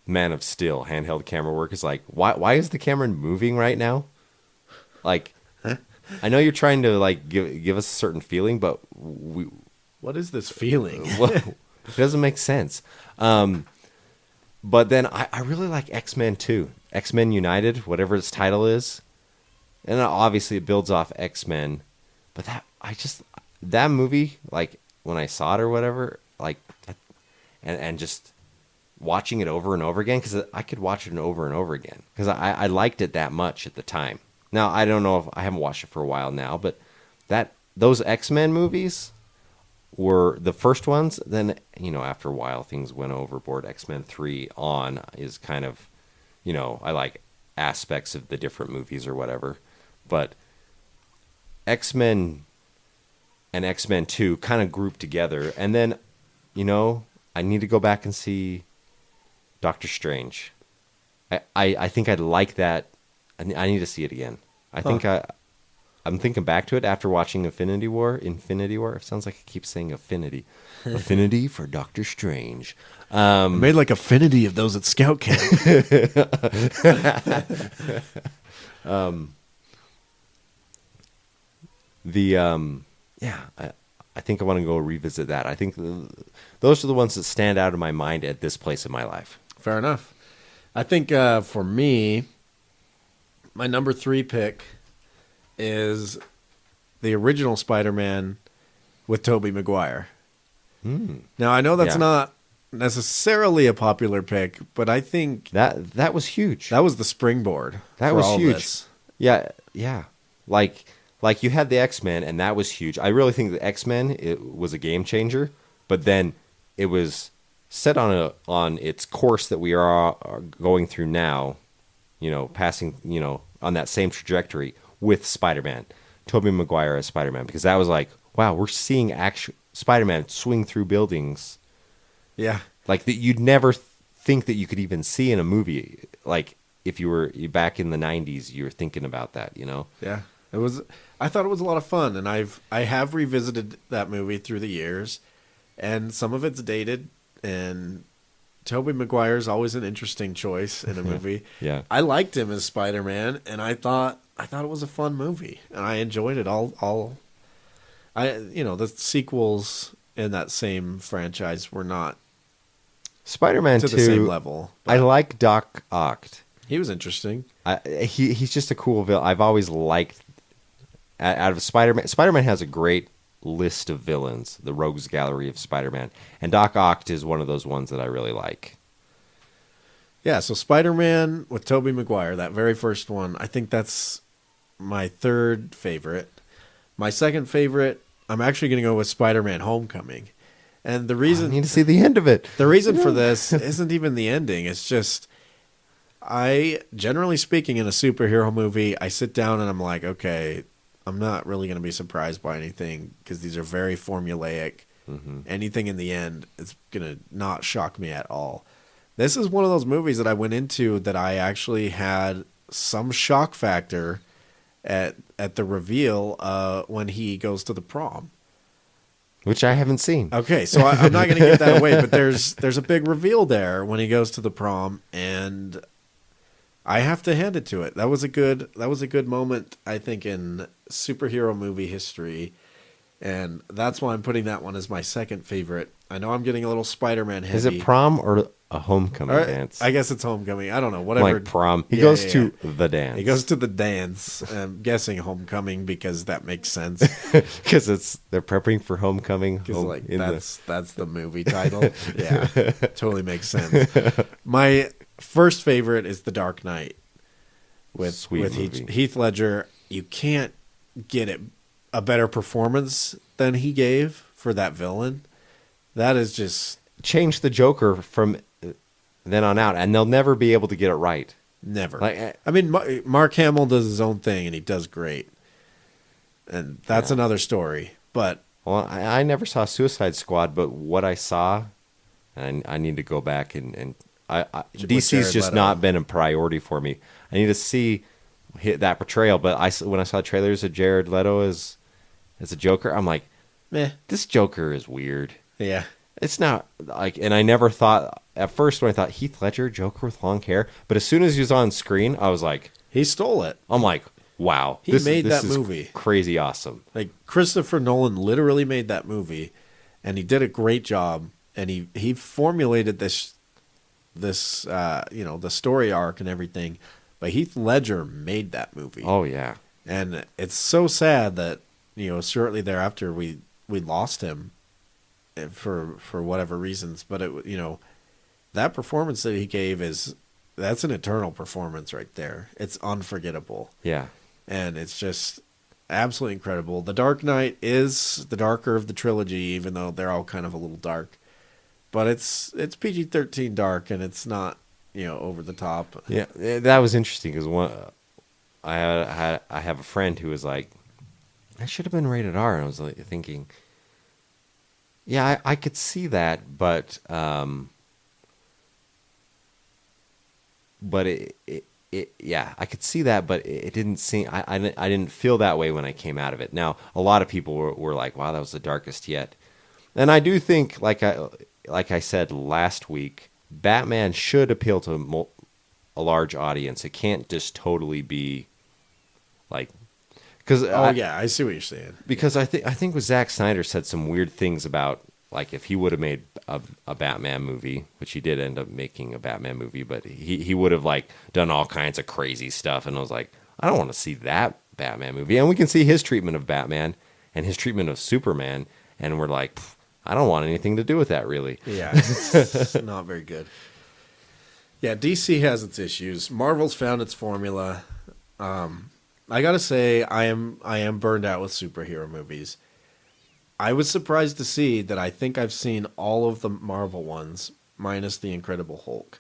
Man of Steel, handheld camera work is like, why is the camera moving right now? Like, I know you're trying to like give us a certain feeling, but what is this feeling? Well, it doesn't make sense. But then I really like X-Men too. X-Men United, whatever its title is. And obviously it builds off X-Men. But that movie, like when I saw it or whatever, like, and just watching it over and over again, because I could watch it over and over again. Because I liked it that much at the time. Now, I don't know if I haven't watched it for a while now, but those X-Men movies were the first ones. Then, after a while, things went overboard. X-Men 3 on is kind of, I like aspects of the different movies or whatever. But X-Men and X-Men 2 kind of grouped together. And then, I need to go back and see Doctor Strange. I think I'd like that. I need to see it again. I think I'm thinking back to it after watching Infinity War. It sounds like I keep saying Affinity. Affinity for Doctor Strange. I made like affinity of those at Scout Camp. I think I want to go revisit that. I think those are the ones that stand out in my mind at this place in my life. Fair enough. I think for me, my number 3 pick is the original Spider-Man with Tobey Maguire. Now, I know that's not necessarily a popular pick, but I think that was huge. That was the springboard. That for was all huge. This. Yeah. Like you had the X-Men, and that was huge. I really think the X-Men, it was a game changer, but then it was set on its course that we are going through now, passing, on that same trajectory with Spider-Man, Tobey Maguire as Spider-Man, because that was like, wow, we're seeing Spider-Man swing through buildings. Yeah. Like that you'd never think that you could even see in a movie. Like if you were back in the 90s, you were thinking about that, Yeah. I thought it was a lot of fun, and I have revisited that movie through the years, and some of it's dated, and Tobey Maguire's always an interesting choice in a movie. Yeah. I liked him as Spider-Man, and I thought it was a fun movie, and I enjoyed it the sequels in that same franchise were not Spider-Man to 2 the same level. I like Doc Ock. He was interesting. He's just a cool villain. I've always liked, out of Spider-Man. Spider-Man has a great list of villains, the Rogues Gallery of Spider-Man, and Doc Ock is one of those ones that I really like. Yeah, so Spider-Man with Tobey Maguire, that very first one, I think that's my third favorite. My second favorite, I'm actually going to go with Spider-Man Homecoming. And the reason... I need to see the end of it. The reason for this isn't even the ending. It's just, generally speaking, in a superhero movie, I sit down and I'm like, okay, I'm not really going to be surprised by anything because these are very formulaic. Mm-hmm. Anything in the end is going to not shock me at all. This is one of those movies that I went into that I actually had some shock factor at the reveal when he goes to the prom. Which I haven't seen. Okay, so I'm not going to give that away, but there's a big reveal there when he goes to the prom, and I have to hand it to it. That was a good moment, I think, in superhero movie history, and that's why I'm putting that one as my second favorite. I know I'm getting a little Spider-Man heavy. Is it prom or a homecoming dance? I guess it's homecoming. I don't know. Whatever. Like prom. He goes to the dance. He goes to the dance. I'm guessing homecoming because that makes sense. Because they're prepping for homecoming. That's the movie title. Yeah, totally makes sense. My first favorite is The Dark Knight with Heath Ledger. You can't get a better performance than he gave for that villain. That is just... Change the Joker from then on out, and they'll never be able to get it right. Never. I mean, Mark Hamill does his own thing, and he does great. And that's another story. But I never saw Suicide Squad, but what I saw, and I need to go back and DC's just not been a priority for me. I need to see that portrayal. But when I saw trailers of Jared Leto as a Joker, I'm like, this Joker is weird. Yeah. It's not like, and I never thought at first when I thought Heath Ledger, Joker with long hair, but as soon as he was on screen, I was like, he stole it. I'm like, wow, he made that movie crazy awesome. Like Christopher Nolan literally made that movie, and he did a great job. And he formulated this the story arc and everything. But Heath Ledger made that movie. Oh yeah, and it's so sad that shortly thereafter we lost him. For whatever reasons, but that performance that he gave that's an eternal performance right there. It's unforgettable. Yeah, and it's just absolutely incredible. The Dark Knight is the darker of the trilogy, even though they're all kind of a little dark. But it's PG-13 dark, and it's not over the top. Yeah, that was interesting because I have a friend who was like, "That should have been rated R," and I was like thinking. Yeah, I could see that, but I could see that, but it didn't seem. I didn't feel that way when I came out of it. Now, a lot of people were like, "Wow, that was the darkest yet," and I do think, like I said last week, Batman should appeal to a large audience. It can't just totally be like. I see what you're saying. Because I think with Zack Snyder said some weird things about, like, if he would have made a Batman movie, which he did end up making a Batman movie, but he would have like done all kinds of crazy stuff, and I was like, I don't want to see that Batman movie. And we can see his treatment of Batman and his treatment of Superman, and we're like, I don't want anything to do with that, really. Yeah, it's not very good. Yeah, DC has its issues. Marvel's found its formula. I gotta say, I am burned out with superhero movies. I was surprised to see that I think I've seen all of the Marvel ones, minus the Incredible Hulk.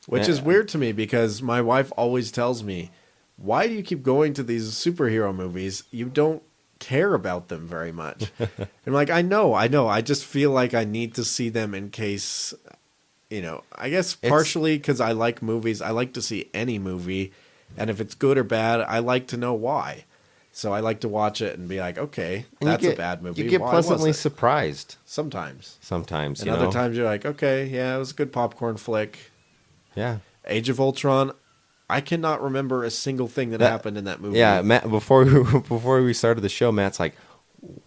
Which is weird to me because my wife always tells me, why do you keep going to these superhero movies? You don't care about them very much. I'm like, I know. I just feel like I need to see them in case, I guess partially because I like movies. I like to see any movie. And if it's good or bad, I like to know why. So I like to watch it and be like, okay, that's a bad movie. You get pleasantly surprised. Sometimes. And other times you're like, okay, yeah, it was a good popcorn flick. Yeah. Age of Ultron, I cannot remember a single thing that happened in that movie. Yeah, Matt, before we started the show, Matt's like,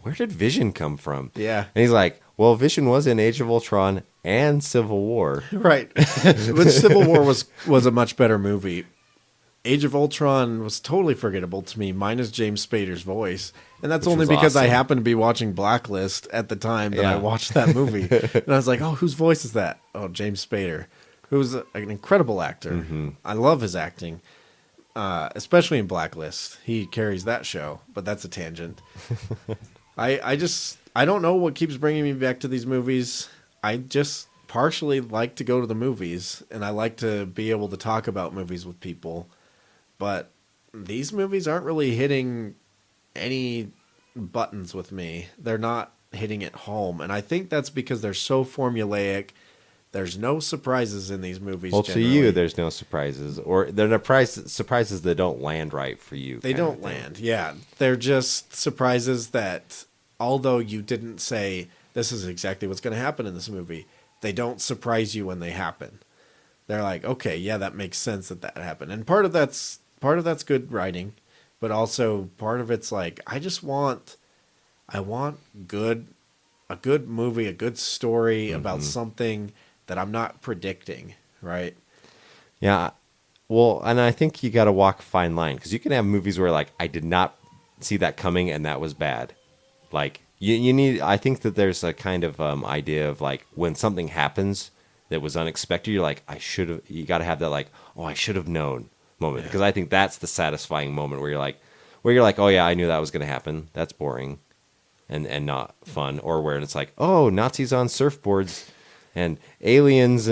where did Vision come from? Yeah. And he's like, Well, Vision was in Age of Ultron and Civil War. Right. But Civil War was a much better movie. Age of Ultron was totally forgettable to me, minus James Spader's voice. And that's Which only was because I awesome. happened to be watching Blacklist at the time that I Yeah. watched that movie. And I was like, oh, whose voice is that? Oh, James Spader, who's an incredible actor. Mm-hmm. I love his acting, especially in Blacklist. He carries that show, but that's a tangent. I don't know what keeps bringing me back to these movies. I just partially like to go to the movies, and I like to be able to talk about movies with people. But these movies aren't really hitting any buttons with me. They're not hitting it home. And I think that's because they're so formulaic. There's no surprises in these movies. Well, generally. to you, there's no surprises, or they're no surprises that don't land right for you. They don't land. Yeah. They're just surprises that, although you didn't say, this is exactly what's going to happen in this movie, they don't surprise you when they happen. They're like, okay, yeah, that makes sense that happened. And part of that's good writing, but also part of it's like, I want a good movie, a good story about something that I'm not predicting, right? Yeah. Well, and I think you got to walk a fine line, because you can have movies where, like, I did not see that coming and that was bad. Like, you need, I think that there's a kind of idea of, like, when something happens that was unexpected, you're like, you got to have that, like, oh, I should have known moment. Because I think that's the satisfying moment where you're like, oh yeah, I knew that was going to happen. That's boring and not fun. Or where it's like, oh, Nazis on surfboards and aliens,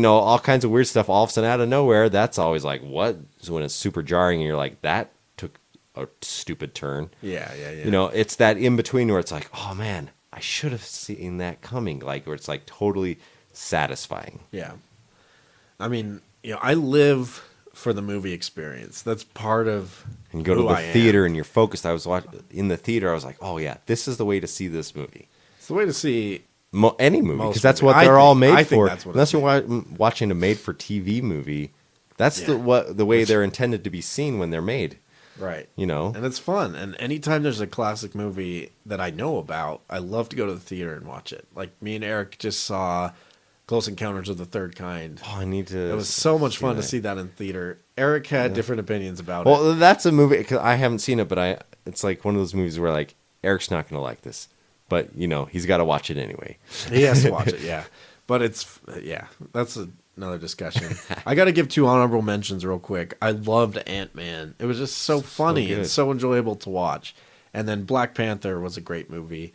all kinds of weird stuff all of a sudden out of nowhere. That's always like, what? So when it's super jarring and you're like, that took a stupid turn. Yeah. It's that in between where it's like, oh man, I should have seen that coming. Like, where it's like totally satisfying. Yeah. I mean, I live for the movie experience. That's part of And you go to who the I am. theater and you're focused. I was in the theater. I was like, oh yeah, this is the way to see this movie. It's the way to see. Any movie, Most because that's movies. what they're all made I think for. that's what Unless it's you're watching a made-for-TV movie, that's Yeah. the way they're intended to be seen when they're made. Right. And And it's fun. And anytime there's a classic movie that I know about, I love to go to the theater and watch it. Like me and Eric just saw Close Encounters of the Third Kind. I need to. It was so much fun to that. see that in theater. Eric had different opinions about it. Well, that's a movie. 'Cause I haven't seen it, but it's like one of those movies where, like, Eric's not going to like this, but he's got to watch it anyway. He has to watch it, yeah. But that's another discussion. I got to give 2 honorable mentions real quick. I loved Ant-Man. It was just so funny and good. so enjoyable to watch. And then Black Panther was a great movie,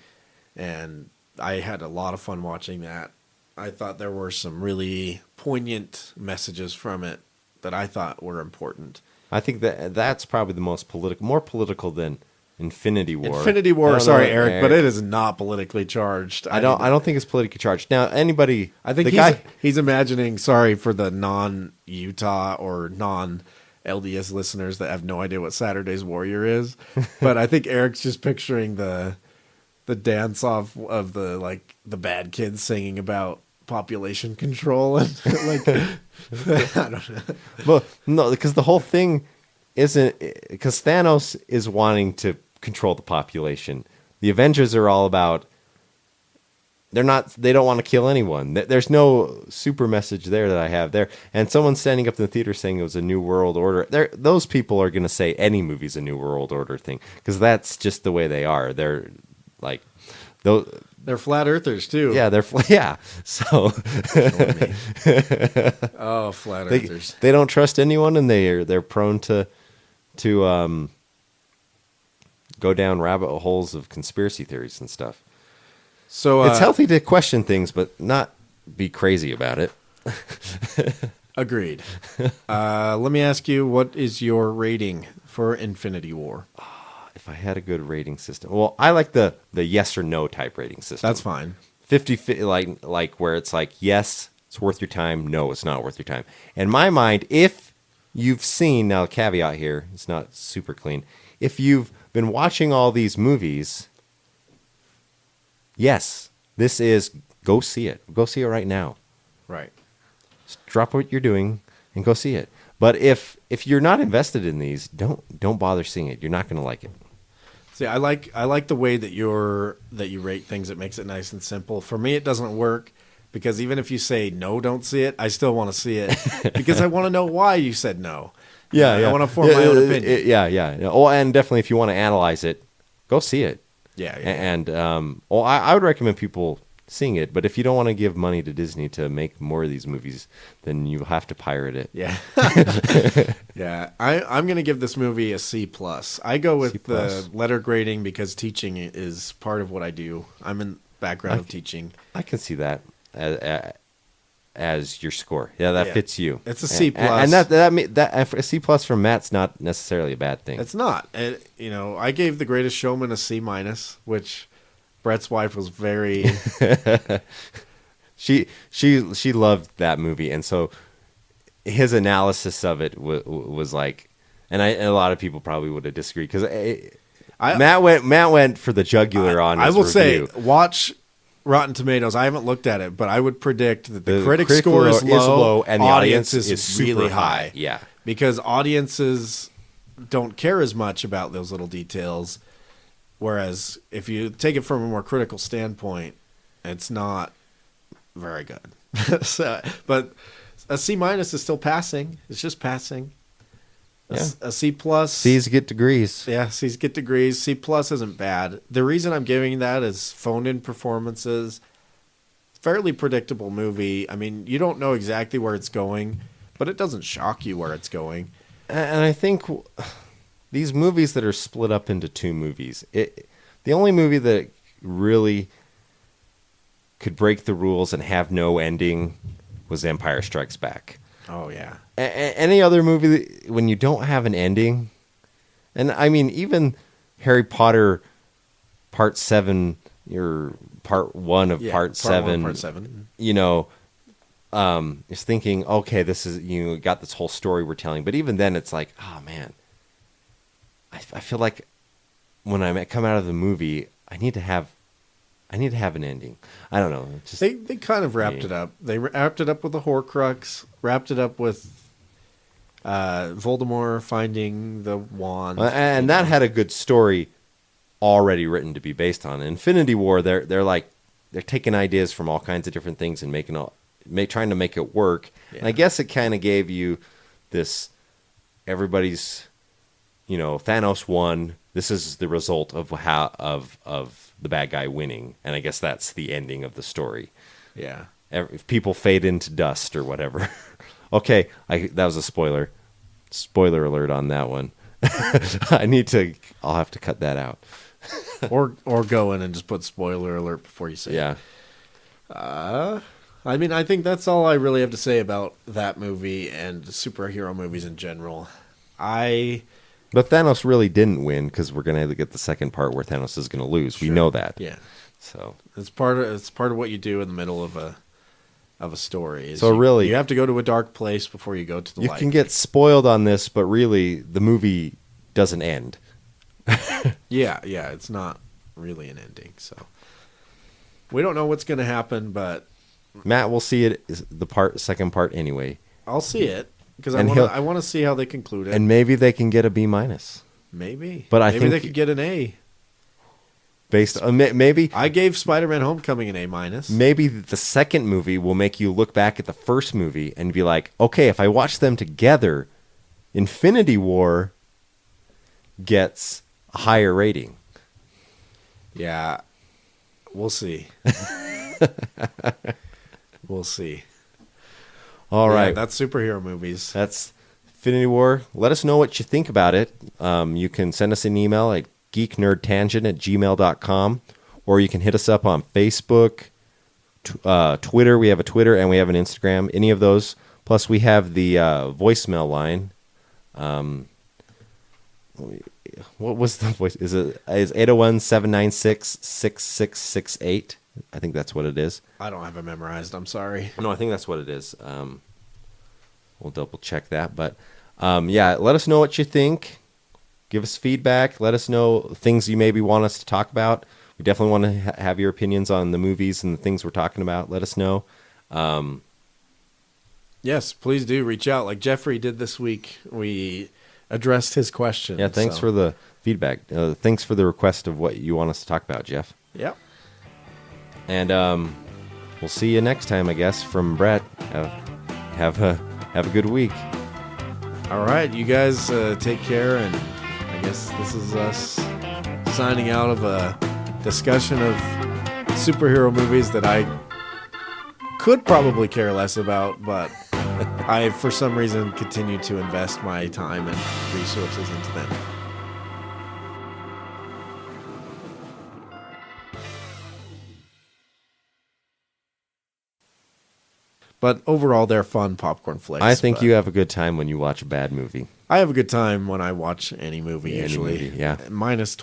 and I had a lot of fun watching that. I thought there were some really poignant messages from it that I thought were important. I think that's probably the most more political than Infinity War. Infinity I War, don't sorry, know, Eric, but it is not politically charged. I don't think it's politically charged. Now, anybody, I think the he's imagining, sorry for the non-Utah or non-LDS listeners that have no idea what Saturday's Warrior is, but I think Eric's just picturing the dance off of the bad kids singing about population control and like I don't know. Well, no, because the whole thing isn't, because Thanos is wanting to control the population. The Avengers are all about, they don't want to kill anyone. There's no super message there that I have there. And someone standing up in the theater saying it was a new world order. Those people are going to say any movie's a new world order thing, because that's just the way they are. They're like, They're flat earthers too. yeah, yeah. So Oh, flat earthers. they don't trust anyone, and they're prone to go down rabbit holes of conspiracy theories and stuff. So It's healthy to question things, but not be crazy about it. agreed. Let me ask you, what is your rating for Infinity War? If I had a good rating system, well, I like the yes or no type rating system. That's fine. 50, like where it's like, yes, it's worth your time. No, it's not worth your time. In my mind, if you've seen, now caveat here, it's not super clean. If you've been watching all these movies, yes, this is, go see it. Go see it right now. Right. Just drop what you're doing and go see it. But if you're not invested in these, don't bother seeing it. You're not going to like it. See, I like the way that you rate things. It makes it nice and simple. For me, it doesn't work because even if you say no, don't see it, I still want to see it because I want to know why you said no. Yeah, I want to form my own opinion. Yeah. Oh, and definitely if you want to analyze it, go see it. Yeah. And I would recommend people seeing it, but if you don't want to give money to Disney to make more of these movies, then you have to pirate it. Yeah. Yeah. I'm going to give this movie a C+. I go with the letter grading because teaching is part of what I do. I'm in background of teaching. I can see that as your score. Yeah, that fits you. It's a C+. And that a C+ from Matt's not necessarily a bad thing. It's not. I gave The Greatest Showman a C-, which Bret's wife was very. She loved that movie, and so his analysis of it was like, and a lot of people probably would have disagreed because Matt went for the jugular on his review. Say, watch Rotten Tomatoes. I haven't looked at it, but I would predict that the critic score is low and the audience is really super high. Yeah, because audiences don't care as much about those little details. Whereas if you take it from a more critical standpoint, it's not very good. But a C- is still passing. It's just passing. A C+. C's get degrees. Yeah, C's get degrees. C+ isn't bad. The reason I'm giving that is phoned-in performances. Fairly predictable movie. I mean, you don't know exactly where it's going, but it doesn't shock you where it's going. And I think these movies that are split up into two movies, the only movie that really could break the rules and have no ending was Empire Strikes Back. Oh, yeah. Any other movie, when you don't have an ending, and I mean, even Harry Potter Part 7, or Part 1 of Part 7, Part 7. Is thinking, okay, this is, got this whole story we're telling, but even then it's like, oh man, I feel like when I come out of the movie, I need to have an ending. I don't know. They kind of wrapped it up. They wrapped it up with a Horcrux. Wrapped it up with Voldemort finding the wand, and that had a good story already written to be based on. Infinity War, they're taking ideas from all kinds of different things and trying to make it work. Yeah. And I guess it kind of gave you this, everybody's, Thanos won. This is the result of of the bad guy winning, and I guess that's the ending of the story. Yeah, if people fade into dust or whatever. Okay, that was a spoiler. Spoiler alert on that one. I'll have to cut that out. or go in and just put spoiler alert before you say it. Yeah. I mean, I think that's all I really have to say about that movie and superhero movies in general. But Thanos really didn't win because we're going to get the second part where Thanos is going to lose. Sure. We know that. Yeah. So it's part of what you do in the middle of a story. So really, you have to go to a dark place before you go to the light. You can get spoiled on this, but really the movie doesn't end. Yeah, it's not really an ending. So we don't know what's going to happen, but Matt will see it second part anyway. I'll see it because I want to see how they conclude it, and maybe they can get a B-. Maybe, but maybe they could get an A. Based on maybe I gave Spider-Man: Homecoming an A-. Maybe the second movie will make you look back at the first movie and be like, okay, if I watch them together, Infinity War gets a higher rating. Yeah, we'll see. We'll see. All right, that's superhero movies. That's Infinity War. Let us know what you think about it. You can send us an email at geeknerdtangent@gmail.com, or you can hit us up on Facebook, Twitter. We have a Twitter and we have an Instagram. Any of those. Plus, we have the voicemail line. What was the voice? Is 801-796-6668? I think that's what it is. I don't have it memorized. I'm sorry. No, I think that's what it is. We'll double check that. But let us know what you think. Give us feedback. Let us know things you maybe want us to talk about. We definitely want to have your opinions on the movies and the things we're talking about. Let us know. Yes, please do reach out like Jeffrey did this week. We addressed his questions. Yeah, thanks for the feedback. Thanks for the request of what you want us to talk about, Jeff. Yep. And we'll see you next time, I guess. From Bret. Have a good week. All right, you guys take care, and I guess this is us signing out of a discussion of superhero movies that I could probably care less about, but I, for some reason, continue to invest my time and resources into them. But overall, they're fun popcorn flicks. I think you have a good time when you watch a bad movie. I have a good time when I watch any movie, usually. Movie, yeah. Minus 12.